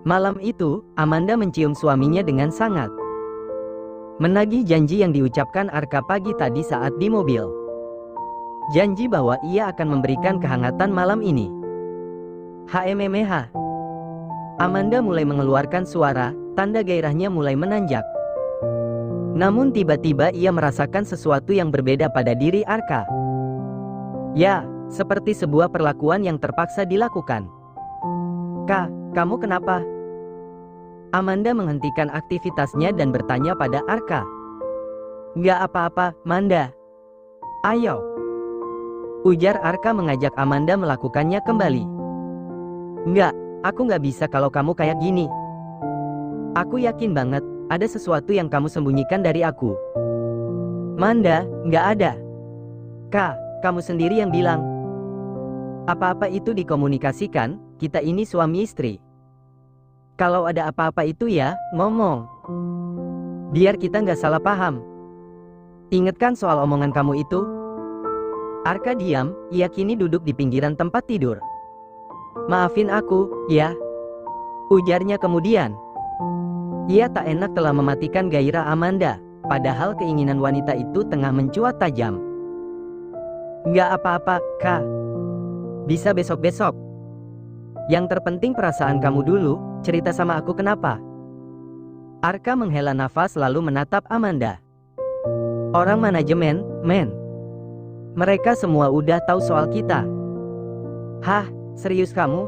Malam itu, Amanda mencium suaminya dengan sangat. Menagih janji yang diucapkan Arka pagi tadi saat di mobil. Janji bahwa ia akan memberikan kehangatan malam ini. HMMH. Amanda mulai mengeluarkan suara, tanda gairahnya mulai menanjak. Namun tiba-tiba ia merasakan sesuatu yang berbeda pada diri Arka. Ya, seperti sebuah perlakuan yang terpaksa dilakukan. Kak, kamu kenapa? Amanda menghentikan aktivitasnya dan bertanya pada Arka. Nggak apa-apa, Manda. Ayo. Ujar Arka mengajak Amanda melakukannya kembali. Nggak, aku nggak bisa kalau kamu kayak gini. Aku yakin banget, ada sesuatu yang kamu sembunyikan dari aku. Manda, nggak ada. Kak, kamu sendiri yang bilang. Apa-apa itu dikomunikasikan, kita ini suami istri. Kalau ada apa-apa itu ya, ngomong. Biar kita nggak salah paham. Ingat kan soal omongan kamu itu? Arka diam, ia kini duduk di pinggiran tempat tidur. Maafin aku, ya. Ujarnya kemudian. Ia tak enak telah mematikan gairah Amanda, padahal keinginan wanita itu tengah mencuat tajam. Nggak apa-apa, Kak. Bisa besok-besok. Yang terpenting perasaan kamu dulu, cerita sama aku kenapa. Arka menghela nafas lalu menatap Amanda. Orang manajemen, men. Mereka semua udah tahu soal kita. Hah, serius kamu?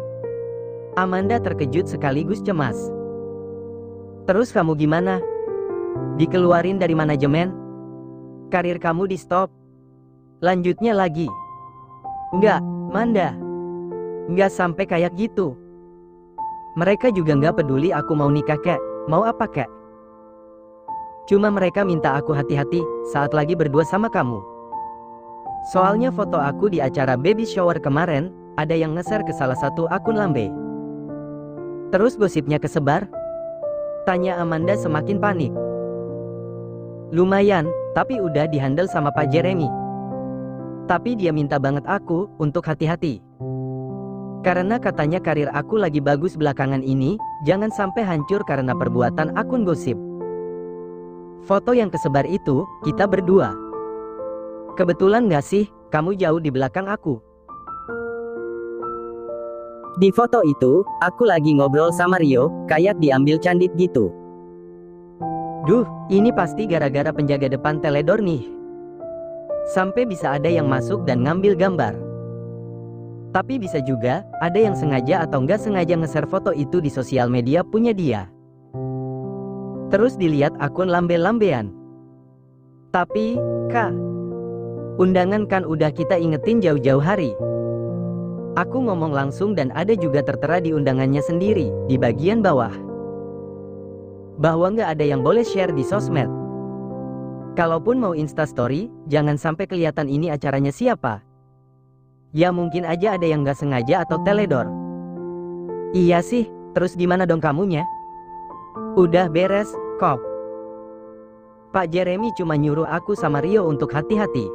Amanda terkejut sekaligus cemas. Terus kamu gimana? Dikeluarin dari manajemen? Karir kamu di stop? Lanjutnya lagi. Enggak, Manda. Enggak sampai kayak gitu. Mereka juga nggak peduli aku mau nikah kek, mau apa kek. Cuma mereka minta aku hati-hati saat lagi berdua sama kamu. Soalnya foto aku di acara baby shower kemarin, ada yang nge-share ke salah satu akun lambe. Terus gosipnya kesebar? Tanya Amanda semakin panik. Lumayan, tapi udah dihandle sama Pak Jeremy. Tapi dia minta banget aku untuk hati-hati. Karena katanya karir aku lagi bagus belakangan ini, jangan sampai hancur karena perbuatan akun gosip. Foto yang kesebar itu, kita berdua. Kebetulan gak sih, kamu jauh di belakang aku. Di foto itu, aku lagi ngobrol sama Rio, kayak diambil candid gitu. Duh, ini pasti gara-gara penjaga depan teledor nih. Sampai bisa ada yang masuk dan ngambil gambar. Tapi bisa juga, ada yang sengaja atau nggak sengaja nge-share foto itu di sosial media punya dia. Terus dilihat akun lambe-lambean. Tapi, Kak, undangan kan udah kita ingetin jauh-jauh hari. Aku ngomong langsung dan ada juga tertera di undangannya sendiri, di bagian bawah. Bahwa nggak ada yang boleh share di sosmed. Kalaupun mau instastory, jangan sampai kelihatan ini acaranya siapa. Ya mungkin aja ada yang nggak sengaja atau teledor. Iya sih, terus gimana dong kamunya? Udah beres, kok. Pak Jeremy cuma nyuruh aku sama Rio untuk hati-hati.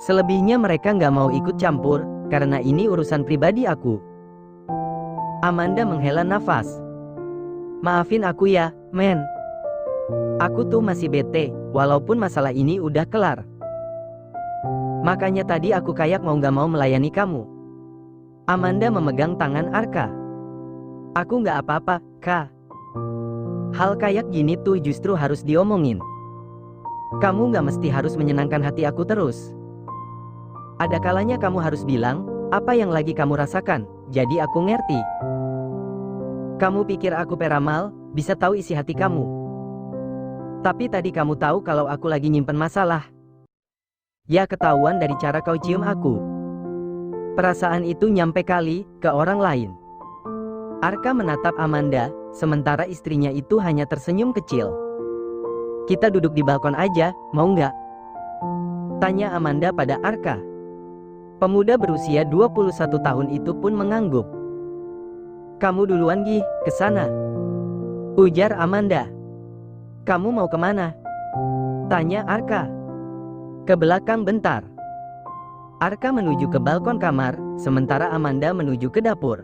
Selebihnya mereka nggak mau ikut campur, karena ini urusan pribadi aku. Amanda menghela nafas. Maafin aku ya, men. Aku tuh masih bete, walaupun masalah ini udah kelar. Makanya tadi aku kayak mau gak mau melayani kamu. Amanda memegang tangan Arka. Aku gak apa-apa, Kak. Hal kayak gini tuh justru harus diomongin. Kamu gak mesti harus menyenangkan hati aku terus. Ada kalanya kamu harus bilang, apa yang lagi kamu rasakan, jadi aku ngerti. Kamu pikir aku peramal, bisa tahu isi hati kamu. Tapi tadi kamu tahu kalau aku lagi nyimpen masalah. Ya ketahuan dari cara kau cium aku. Perasaan itu nyampe kali ke orang lain. Arka menatap Amanda, sementara istrinya itu hanya tersenyum kecil. Kita duduk di balkon aja, mau nggak? Tanya Amanda pada Arka. Pemuda berusia 21 tahun itu pun mengangguk. Kamu duluan Gi, ke sana. Ujar Amanda. Kamu mau kemana? Tanya Arka. Ke belakang bentar. Arka menuju ke balkon kamar, sementara Amanda menuju ke dapur.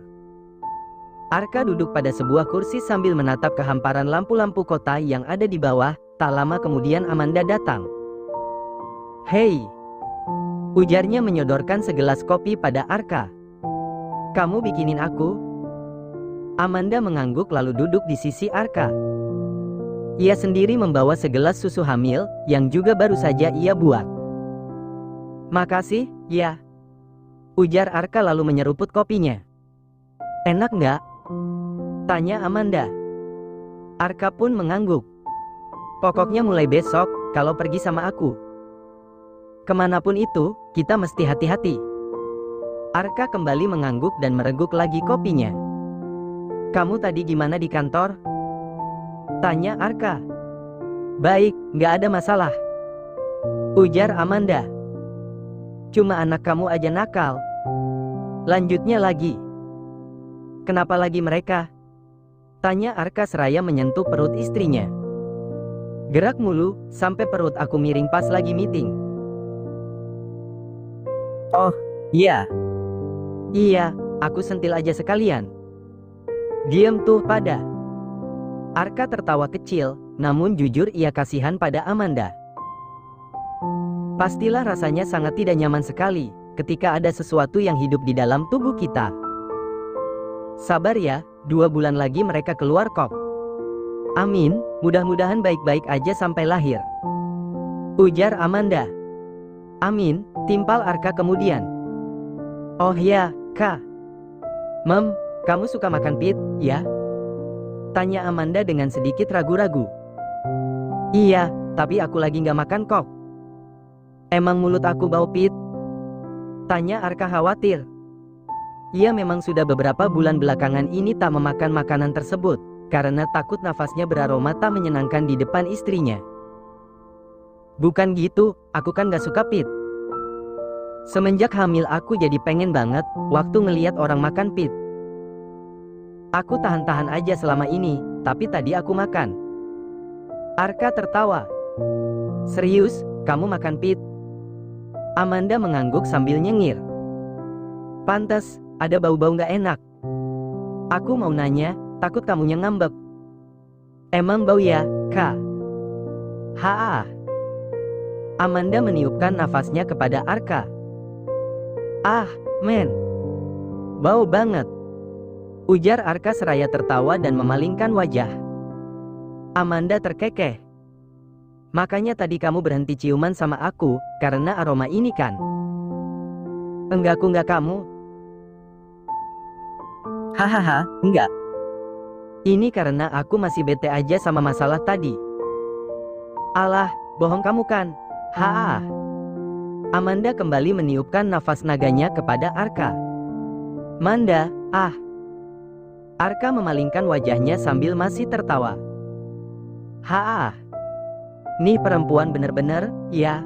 Arka duduk pada sebuah kursi sambil menatap kehamparan lampu-lampu kota yang ada di bawah. Tak lama kemudian Amanda datang. "Hei," ujarnya menyodorkan segelas kopi pada Arka. "Kamu bikinin aku?" Amanda mengangguk lalu duduk di sisi Arka. Ia sendiri membawa segelas susu hamil yang juga baru saja ia buat. "Makasih, ya," ujar Arka lalu menyeruput kopinya. "Enak nggak?" tanya Amanda. Arka pun mengangguk. "Pokoknya mulai besok, kalau pergi sama aku, kemanapun itu, kita mesti hati-hati." Arka kembali mengangguk dan mereguk lagi kopinya. "Kamu tadi gimana di kantor?" tanya Arka. "Baik, nggak ada masalah," ujar Amanda. "Cuma anak kamu aja nakal," lanjutnya lagi. "Kenapa lagi mereka?" tanya Arka seraya menyentuh perut istrinya. "Gerak mulu, sampai perut aku miring pas lagi meeting." "Oh, iya. Iya, aku sentil aja sekalian." "Diam tuh pada." Arka tertawa kecil, namun jujur ia kasihan pada Amanda. Pastilah rasanya sangat tidak nyaman sekali ketika ada sesuatu yang hidup di dalam tubuh kita. "Sabar ya, 2 bulan lagi mereka keluar kok." "Amin, mudah-mudahan baik-baik aja sampai lahir," ujar Amanda. "Amin," timpal Arka kemudian. "Oh ya, Kak. Mem, kamu suka makan pit, ya?" tanya Amanda dengan sedikit ragu-ragu. "Iya, tapi aku lagi nggak makan kok." "Emang mulut aku bau pit?" tanya Arka khawatir. Ia memang sudah beberapa bulan belakangan ini tak memakan makanan tersebut, karena takut nafasnya beraroma tak menyenangkan di depan istrinya. "Bukan gitu, aku kan gak suka pit. Semenjak hamil aku jadi pengen banget waktu ngeliat orang makan pit. Aku tahan-tahan aja selama ini, tapi tadi aku makan." Arka tertawa. "Serius, kamu makan pit?" Amanda mengangguk sambil nyengir. "Pantes, ada bau-bau gak enak. Aku mau nanya, takut kamunya ngambek." "Emang bau ya, Kak?" "Haa." Amanda meniupkan nafasnya kepada Arka. "Ah, men. Bau banget," ujar Arka seraya tertawa dan memalingkan wajah. Amanda terkekeh. "Makanya tadi kamu berhenti ciuman sama aku, karena aroma ini kan?" "Enggak, aku enggak kamu." "Hahaha, enggak. Ini karena aku masih bete aja sama masalah tadi." "Alah, bohong kamu kan?" "Haa." Amanda kembali meniupkan nafas naganya kepada Arka. "Manda, ah." Arka memalingkan wajahnya sambil masih tertawa. "Haa. Nih perempuan bener-bener, ya."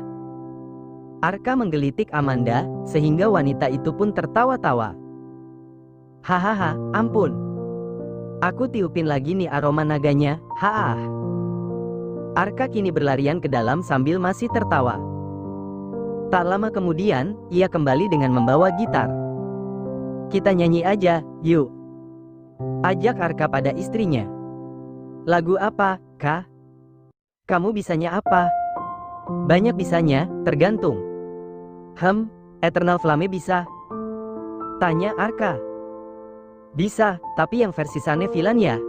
Arka menggelitik Amanda, sehingga wanita itu pun tertawa-tawa. "Hahaha, ampun. Aku tiupin lagi nih aroma naganya, haa." Arka kini berlarian ke dalam sambil masih tertawa. Tak lama kemudian, ia kembali dengan membawa gitar. "Kita nyanyi aja, yuk," ajak Arka pada istrinya. "Lagu apa, Kak? Kamu bisanya apa?" "Banyak bisanya, tergantung." Eternal Flame bisa?" tanya Arka. "Bisa, tapi yang versi Sane Villan ya."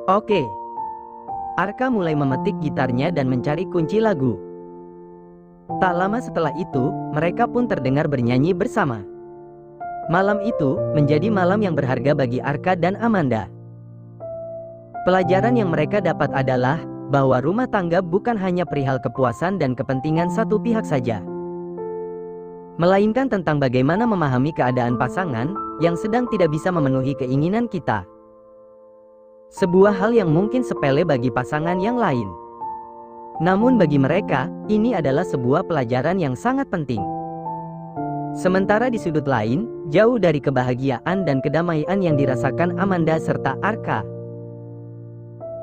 "Oke." Arka mulai memetik gitarnya dan mencari kunci lagu. Tak lama setelah itu, mereka pun terdengar bernyanyi bersama. Malam itu menjadi malam yang berharga bagi Arka dan Amanda. Pelajaran yang mereka dapat adalah bahwa rumah tangga bukan hanya perihal kepuasan dan kepentingan satu pihak saja, melainkan tentang bagaimana memahami keadaan pasangan yang sedang tidak bisa memenuhi keinginan kita. Sebuah hal yang mungkin sepele bagi pasangan yang lain, namun bagi mereka, ini adalah sebuah pelajaran yang sangat penting. Sementara di sudut lain, jauh dari kebahagiaan dan kedamaian yang dirasakan Amanda serta Arka,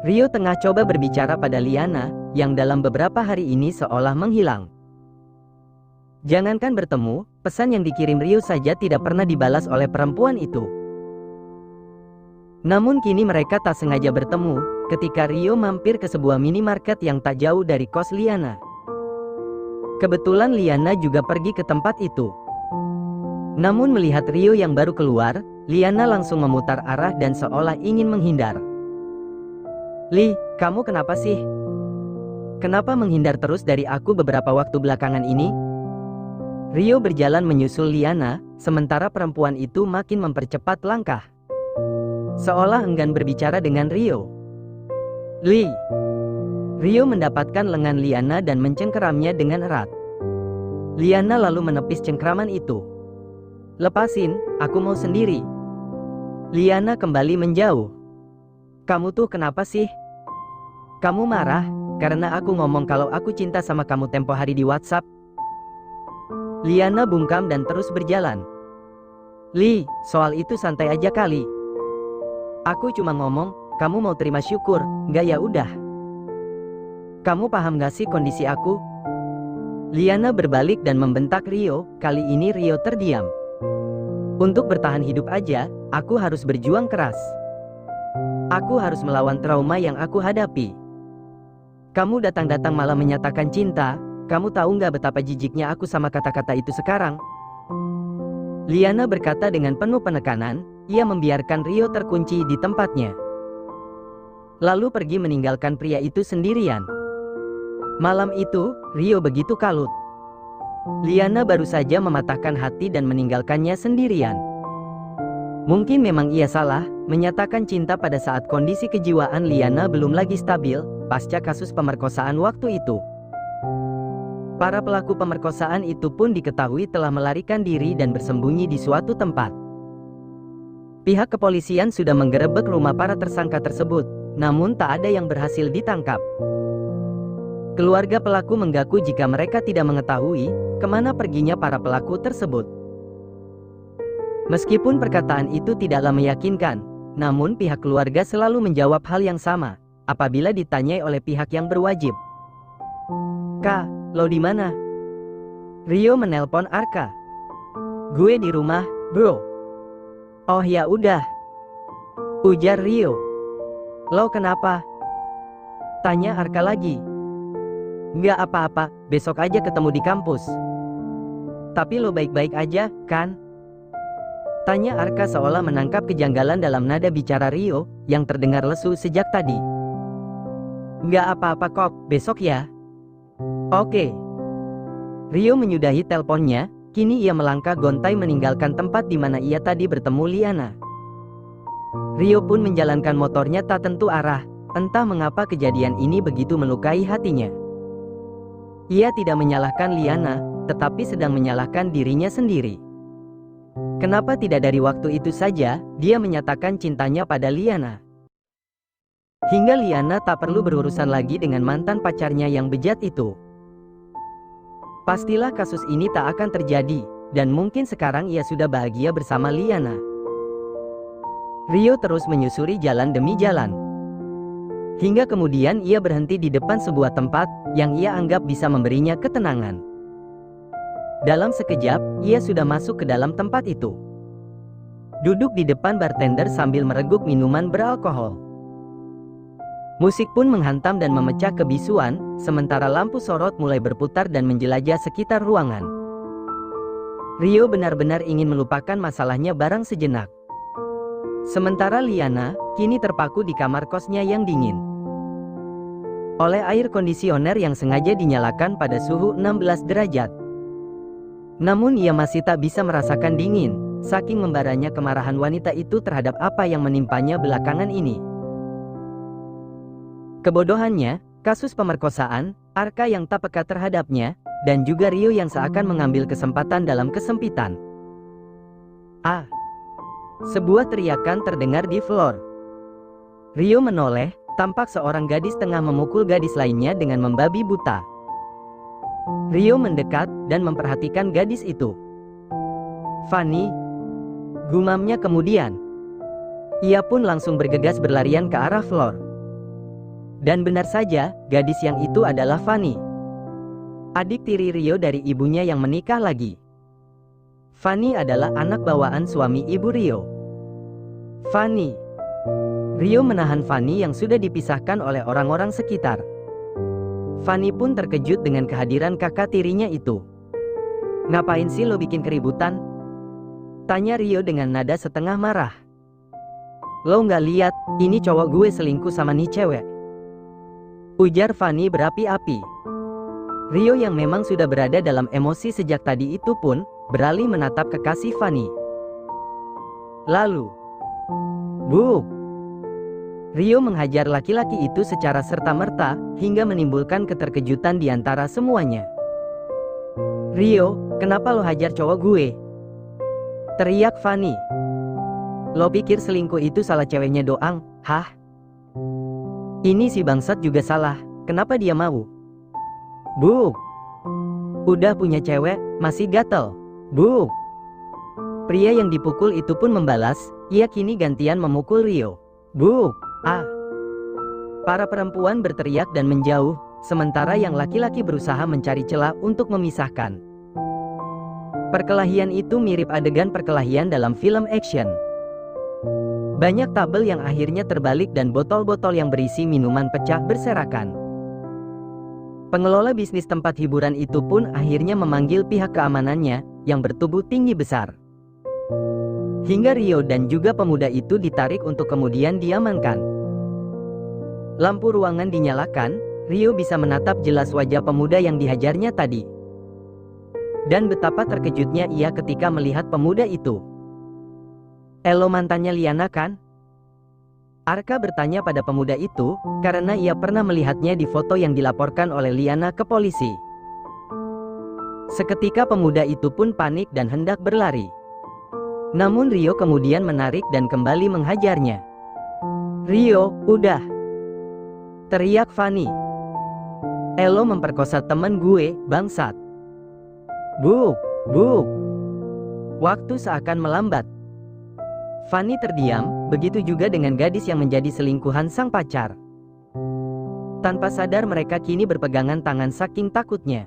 Rio tengah coba berbicara pada Liana, yang dalam beberapa hari ini seolah menghilang. Jangankan bertemu, pesan yang dikirim Rio saja tidak pernah dibalas oleh perempuan itu. Namun kini mereka tak sengaja bertemu, ketika Rio mampir ke sebuah minimarket yang tak jauh dari kos Liana. Kebetulan Liana juga pergi ke tempat itu. Namun melihat Rio yang baru keluar, Liana langsung memutar arah dan seolah ingin menghindar. "Li, kamu kenapa sih? Kenapa menghindar terus dari aku beberapa waktu belakangan ini?" Rio berjalan menyusul Liana, sementara perempuan itu makin mempercepat langkah. Seolah enggan berbicara dengan Rio. "Li!" Rio mendapatkan lengan Liana dan mencengkeramnya dengan erat. Liana lalu menepis cengkraman itu. "Lepasin, aku mau sendiri." Liana kembali menjauh. "Kamu tuh kenapa sih? Kamu marah karena aku ngomong kalau aku cinta sama kamu tempo hari di WhatsApp?" Liana bungkam dan terus berjalan. "Li, soal itu santai aja kali. Aku cuma ngomong, kamu mau terima syukur, nggak ya udah. Kamu paham gak sih kondisi aku?" Liana berbalik dan membentak Rio. Kali ini Rio terdiam. "Untuk bertahan hidup aja, aku harus berjuang keras. Aku harus melawan trauma yang aku hadapi. Kamu datang-datang malah menyatakan cinta. Kamu tahu nggak betapa jijiknya aku sama kata-kata itu sekarang?" Liana berkata dengan penuh penekanan. Ia membiarkan Rio terkunci di tempatnya, lalu pergi meninggalkan pria itu sendirian. Malam itu, Rio begitu kalut. Liana baru saja mematahkan hati dan meninggalkannya sendirian. Mungkin memang ia salah menyatakan cinta pada saat kondisi kejiwaan Liana belum lagi stabil pasca kasus pemerkosaan waktu itu. Para pelaku pemerkosaan itu pun diketahui telah melarikan diri dan bersembunyi di suatu tempat. Pihak kepolisian sudah menggerebek rumah para tersangka tersebut, namun tak ada yang berhasil ditangkap. Keluarga pelaku mengaku jika mereka tidak mengetahui kemana perginya para pelaku tersebut. Meskipun perkataan itu tidaklah meyakinkan, namun pihak keluarga selalu menjawab hal yang sama apabila ditanyai oleh pihak yang berwajib. "Kak, lo di mana?" Rio menelpon Arka. "Gue di rumah, bro." "Oh ya udah," ujar Rio. "Lo kenapa?" tanya Arka lagi. "Nggak apa-apa, besok aja ketemu di kampus." "Tapi lo baik-baik aja, kan?" tanya Arka seolah menangkap kejanggalan dalam nada bicara Rio yang terdengar lesu sejak tadi. "Nggak apa-apa kok, besok ya." "Oke." Rio menyudahi teleponnya. Kini ia melangkah gontai meninggalkan tempat di mana ia tadi bertemu Liana. Rio pun menjalankan motornya tak tentu arah. Entah mengapa kejadian ini begitu melukai hatinya. Ia tidak menyalahkan Liana, tetapi sedang menyalahkan dirinya sendiri. Kenapa tidak dari waktu itu saja dia menyatakan cintanya pada Liana? Hingga Liana tak perlu berurusan lagi dengan mantan pacarnya yang bejat itu. Pastilah kasus ini tak akan terjadi, dan mungkin sekarang ia sudah bahagia bersama Liana. Rio terus menyusuri jalan demi jalan. Hingga kemudian ia berhenti di depan sebuah tempat yang ia anggap bisa memberinya ketenangan. Dalam sekejap, ia sudah masuk ke dalam tempat itu. Duduk di depan bartender sambil mereguk minuman beralkohol. Musik pun menghantam dan memecah kebisuan, sementara lampu sorot mulai berputar dan menjelajah sekitar ruangan. Rio benar-benar ingin melupakan masalahnya barang sejenak. Sementara Liana, kini terpaku di kamar kosnya yang dingin. Oleh air kondisioner yang sengaja dinyalakan pada suhu 16 derajat. Namun ia masih tak bisa merasakan dingin, saking membaranya kemarahan wanita itu terhadap apa yang menimpanya belakangan ini. Kebodohannya, kasus pemerkosaan, Arka yang tak peka terhadapnya, dan juga Rio yang seakan mengambil kesempatan dalam kesempitan. "Ah!" Sebuah teriakan terdengar di floor. Rio menoleh, tampak seorang gadis tengah memukul gadis lainnya dengan membabi buta. Rio mendekat dan memperhatikan gadis itu. "Fanny," gumamnya kemudian. Ia pun langsung bergegas berlarian ke arah floor. Dan benar saja, gadis yang itu adalah Fanny. Adik tiri Rio dari ibunya yang menikah lagi. Fanny adalah anak bawaan suami ibu Rio. "Fanny, Rio menahan Fanny yang sudah dipisahkan oleh orang-orang sekitar. Fanny pun terkejut dengan kehadiran kakak tirinya itu. "Ngapain sih lo bikin keributan?" tanya Rio dengan nada setengah marah. "Lo nggak lihat, ini cowok gue selingkuh sama nih cewek," ujar Fanny berapi-api. Rio yang memang sudah berada dalam emosi sejak tadi itu pun beralih menatap kekasih Fanny. Lalu, "Buk!" Rio menghajar laki-laki itu secara serta-merta hingga menimbulkan keterkejutan di antara semuanya. "Rio, kenapa lo hajar cowok gue?" teriak Fanny. "Lo pikir selingkuh itu salah ceweknya doang, hah? Ini si bangsat juga salah, kenapa dia mau?" "Buk! Udah punya cewek, masih gatel. Buk!" Pria yang dipukul itu pun membalas, ia kini gantian memukul Rio. "Buk! Ah!" Para perempuan berteriak dan menjauh, sementara yang laki-laki berusaha mencari celah untuk memisahkan. Perkelahian itu mirip adegan perkelahian dalam film action. Banyak tabel yang akhirnya terbalik dan botol-botol yang berisi minuman pecah berserakan. Pengelola bisnis tempat hiburan itu pun akhirnya memanggil pihak keamanannya yang bertubuh tinggi besar. Hingga Rio dan juga pemuda itu ditarik untuk kemudian diamankan. Lampu ruangan dinyalakan, Rio bisa menatap jelas wajah pemuda yang dihajarnya tadi. Dan betapa terkejutnya ia ketika melihat pemuda itu. "Elo mantannya Liana kan?" Arka bertanya pada pemuda itu, karena ia pernah melihatnya di foto yang dilaporkan oleh Liana ke polisi. Seketika pemuda itu pun panik dan hendak berlari. Namun Rio kemudian menarik dan kembali menghajarnya. "Rio, udah!" teriak Fanny. "Elo memperkosa teman gue, bangsat." "Buk! Buk!" Waktu seakan melambat. Fanny terdiam, begitu juga dengan gadis yang menjadi selingkuhan sang pacar. Tanpa sadar mereka kini berpegangan tangan saking takutnya.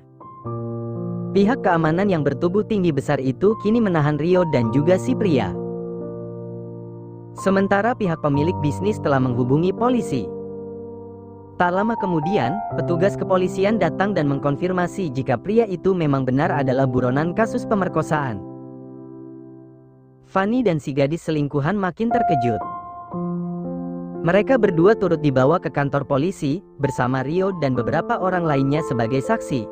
Pihak keamanan yang bertubuh tinggi besar itu kini menahan Rio dan juga si pria. Sementara pihak pemilik bisnis telah menghubungi polisi. Tak lama kemudian, petugas kepolisian datang dan mengkonfirmasi jika pria itu memang benar adalah buronan kasus pemerkosaan. Fanny dan si gadis selingkuhan makin terkejut. Mereka berdua turut dibawa ke kantor polisi, bersama Rio dan beberapa orang lainnya sebagai saksi.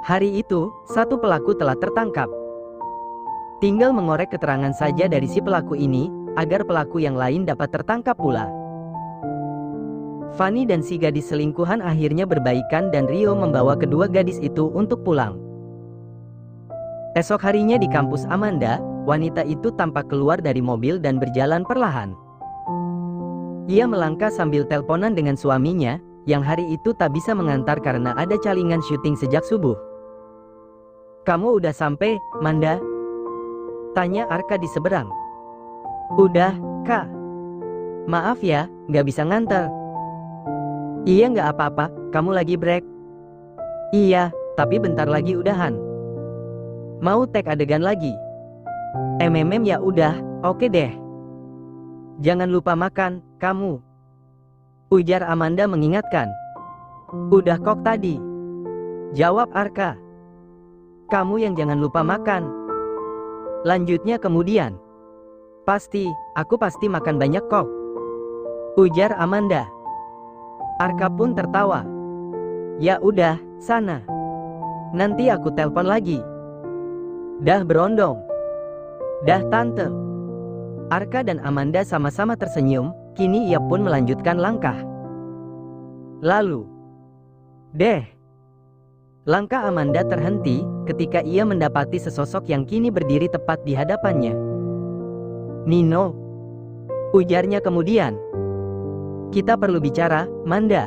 Hari itu, satu pelaku telah tertangkap. Tinggal mengorek keterangan saja dari si pelaku ini, agar pelaku yang lain dapat tertangkap pula. Fanny dan si gadis selingkuhan akhirnya berbaikan dan Rio membawa kedua gadis itu untuk pulang. Esok harinya di kampus Amanda, wanita itu tampak keluar dari mobil dan berjalan perlahan. Ia melangkah sambil teleponan dengan suaminya, yang hari itu tak bisa mengantar karena ada calingan syuting sejak subuh. "Kamu udah sampai, Manda?" tanya Arka di seberang. "Udah, Kak. Maaf ya, nggak bisa nganter." "Iya nggak apa-apa, kamu lagi break?" "Iya, tapi bentar lagi udahan." "Mau tag adegan lagi?" Ya udah, oke deh. Jangan lupa makan, kamu," ujar Amanda mengingatkan. "Udah kok tadi," jawab Arka. "Kamu yang jangan lupa makan," lanjutnya kemudian. Aku pasti makan banyak kok," ujar Amanda. Arka pun tertawa. "Ya udah, sana. Nanti aku telepon lagi." "Dah berondong." "Dah tante." Arka dan Amanda sama-sama tersenyum, kini ia pun melanjutkan langkah. Lalu, langkah Amanda terhenti ketika ia mendapati sesosok yang kini berdiri tepat di hadapannya. "Nino," ujarnya kemudian. "Kita perlu bicara, Manda."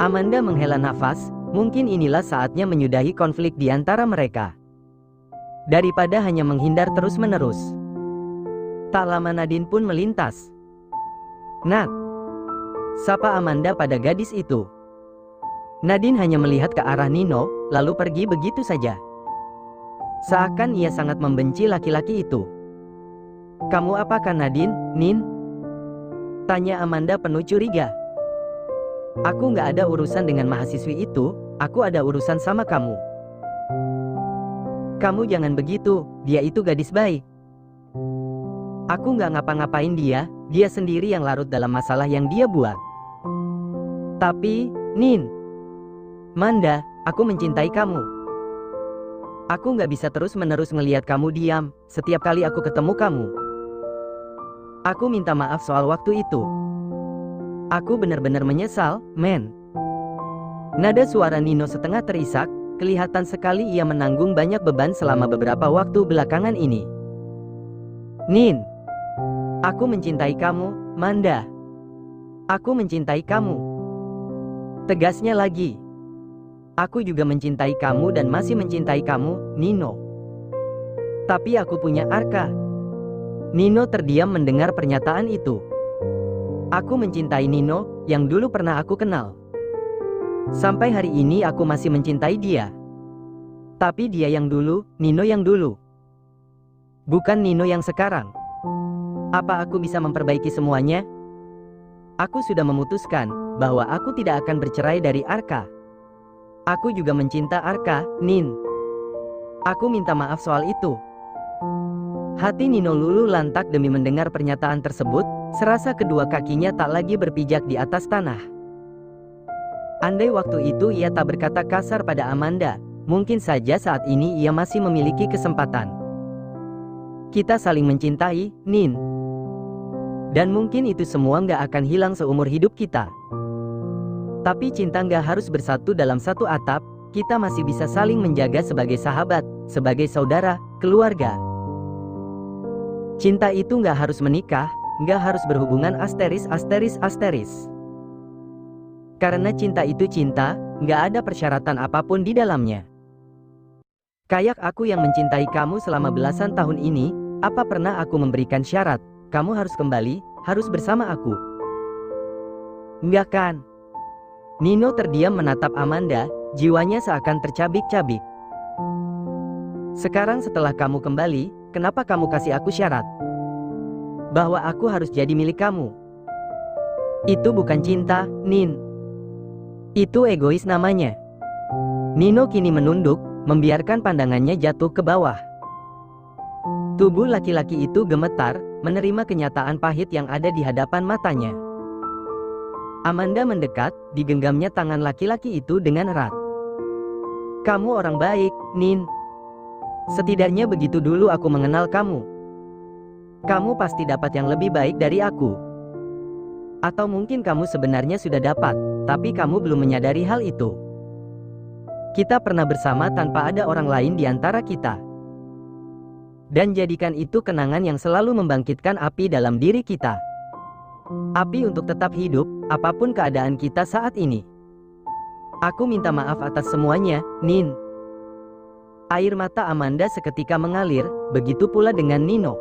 Amanda menghela nafas, mungkin inilah saatnya menyudahi konflik di antara mereka. Daripada hanya menghindar terus-menerus. Tak lama Nadine pun melintas. "Nat," sapa Amanda pada gadis itu. Nadine hanya melihat ke arah Nino, lalu pergi begitu saja. Seakan ia sangat membenci laki-laki itu. Kamu apakan Nadine, Nin? Tanya Amanda penuh curiga. Aku nggak ada urusan dengan mahasiswi itu, aku ada urusan sama kamu. Kamu jangan begitu, dia itu gadis baik. Aku nggak ngapa-ngapain dia sendiri yang larut dalam masalah yang dia buat. Tapi, Nin, Manda, aku mencintai kamu. Aku nggak bisa terus-menerus ngelihat kamu diam, setiap kali aku ketemu kamu. Aku minta maaf soal waktu itu. Aku benar-benar menyesal, men. Nada suara Nino setengah terisak, kelihatan sekali ia menanggung banyak beban selama beberapa waktu belakangan ini. Nin, aku mencintai kamu, Manda. Aku mencintai kamu. Tegasnya lagi. Aku juga mencintai kamu dan masih mencintai kamu, Nino. Tapi aku punya Arka. Nino terdiam mendengar pernyataan itu. Aku mencintai Nino, yang dulu pernah aku kenal. Sampai hari ini aku masih mencintai dia. Tapi dia yang dulu, Nino yang dulu. Bukan Nino yang sekarang. Apa aku bisa memperbaiki semuanya? Aku sudah memutuskan bahwa aku tidak akan bercerai dari Arka. Aku juga mencinta Arka, Nin. Aku minta maaf soal itu. Hati Nino luluh lantak demi mendengar pernyataan tersebut, serasa kedua kakinya tak lagi berpijak di atas tanah. Andai waktu itu ia tak berkata kasar pada Amanda, mungkin saja saat ini ia masih memiliki kesempatan. Kita saling mencintai, Nin. Dan mungkin itu semua nggak akan hilang seumur hidup kita. Tapi cinta nggak harus bersatu dalam satu atap, kita masih bisa saling menjaga sebagai sahabat, sebagai saudara, keluarga. Cinta itu nggak harus menikah, nggak harus berhubungan asteris. Karena cinta itu cinta, nggak ada persyaratan apapun di dalamnya. Kayak aku yang mencintai kamu selama belasan tahun ini, apa pernah aku memberikan syarat? Kamu harus kembali, harus bersama aku. Enggak kan? Nino terdiam menatap Amanda, jiwanya seakan tercabik-cabik. Sekarang setelah kamu kembali, kenapa kamu kasih aku syarat? Bahwa aku harus jadi milik kamu. Itu bukan cinta, Nin. Itu egois namanya. Nino kini menunduk, membiarkan pandangannya jatuh ke bawah. Tubuh laki-laki itu gemetar, menerima kenyataan pahit yang ada di hadapan matanya. Amanda mendekat, digenggamnya tangan laki-laki itu dengan erat. Kamu orang baik, Nin. Setidaknya begitu dulu aku mengenal kamu. Kamu pasti dapat yang lebih baik dari aku. Atau mungkin kamu sebenarnya sudah dapat, tapi kamu belum menyadari hal itu. Kita pernah bersama tanpa ada orang lain di antara kita. Dan jadikan itu kenangan yang selalu membangkitkan api dalam diri kita. Api untuk tetap hidup, apapun keadaan kita saat ini. Aku minta maaf atas semuanya, Nin. Air mata Amanda seketika mengalir, begitu pula dengan Nino.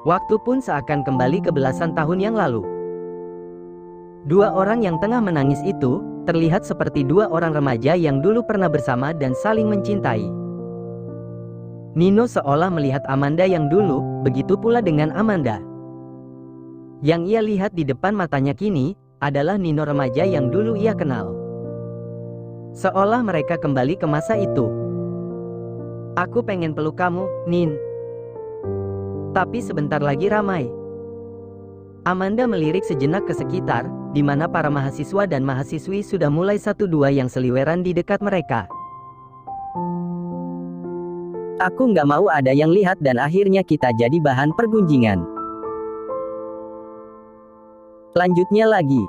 Waktu pun seakan kembali ke belasan tahun yang lalu. Dua orang yang tengah menangis itu, terlihat seperti dua orang remaja yang dulu pernah bersama dan saling mencintai. Nino seolah melihat Amanda yang dulu, begitu pula dengan Amanda. Yang ia lihat di depan matanya kini, adalah Nino remaja yang dulu ia kenal. Seolah mereka kembali ke masa itu. Aku pengen peluk kamu, Nin. Tapi sebentar lagi ramai. Amanda melirik sejenak ke sekitar, di mana para mahasiswa dan mahasiswi sudah mulai satu dua yang seliweran di dekat mereka. Aku nggak mau ada yang lihat dan akhirnya kita jadi bahan pergunjingan. Lanjutnya lagi.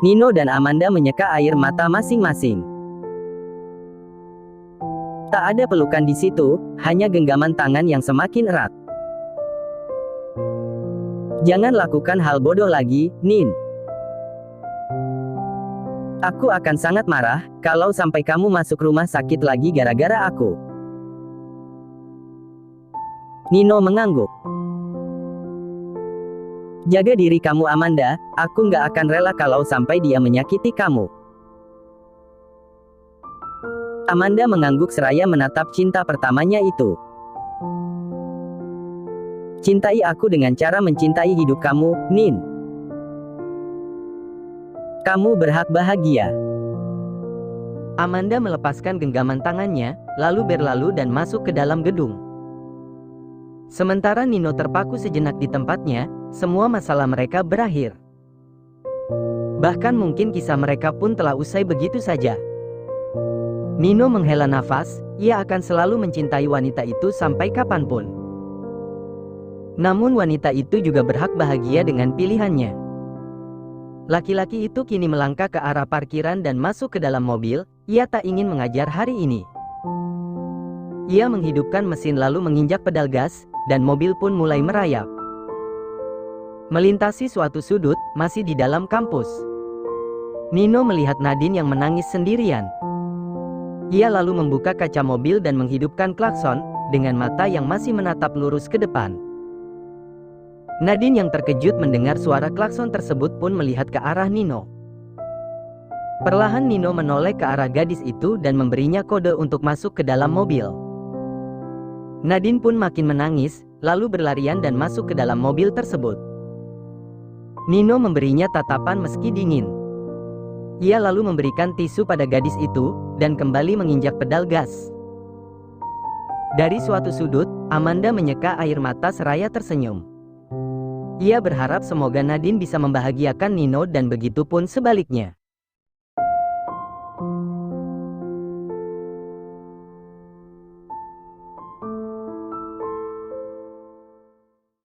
Nino dan Amanda menyeka air mata masing-masing. Tak ada pelukan di situ, hanya genggaman tangan yang semakin erat. Jangan lakukan hal bodoh lagi, Nin. Aku akan sangat marah, kalau sampai kamu masuk rumah sakit lagi gara-gara aku. Nino mengangguk. Jaga diri kamu Amanda, aku nggak akan rela kalau sampai dia menyakiti kamu. Amanda mengangguk seraya menatap cinta pertamanya itu. Cintai aku dengan cara mencintai hidup kamu, Nin. Kamu berhak bahagia. Amanda melepaskan genggaman tangannya, lalu berlalu dan masuk ke dalam gedung. Sementara Nino terpaku sejenak di tempatnya, semua masalah mereka berakhir. Bahkan mungkin kisah mereka pun telah usai begitu saja. Nino menghela nafas, ia akan selalu mencintai wanita itu sampai kapanpun. Namun wanita itu juga berhak bahagia dengan pilihannya. Laki-laki itu kini melangkah ke arah parkiran dan masuk ke dalam mobil, ia tak ingin mengajar hari ini. Ia menghidupkan mesin lalu menginjak pedal gas, dan mobil pun mulai merayap. Melintasi suatu sudut, masih di dalam kampus. Nino melihat Nadine yang menangis sendirian. Ia lalu membuka kaca mobil dan menghidupkan klakson, dengan mata yang masih menatap lurus ke depan. Nadine yang terkejut mendengar suara klakson tersebut pun melihat ke arah Nino. Perlahan Nino menoleh ke arah gadis itu dan memberinya kode untuk masuk ke dalam mobil. Nadine pun makin menangis, lalu berlarian dan masuk ke dalam mobil tersebut. Nino memberinya tatapan meski dingin. Ia lalu memberikan tisu pada gadis itu, dan kembali menginjak pedal gas. Dari suatu sudut, Amanda menyeka air mata seraya tersenyum. Ia berharap semoga Nadine bisa membahagiakan Nino dan begitu pun sebaliknya.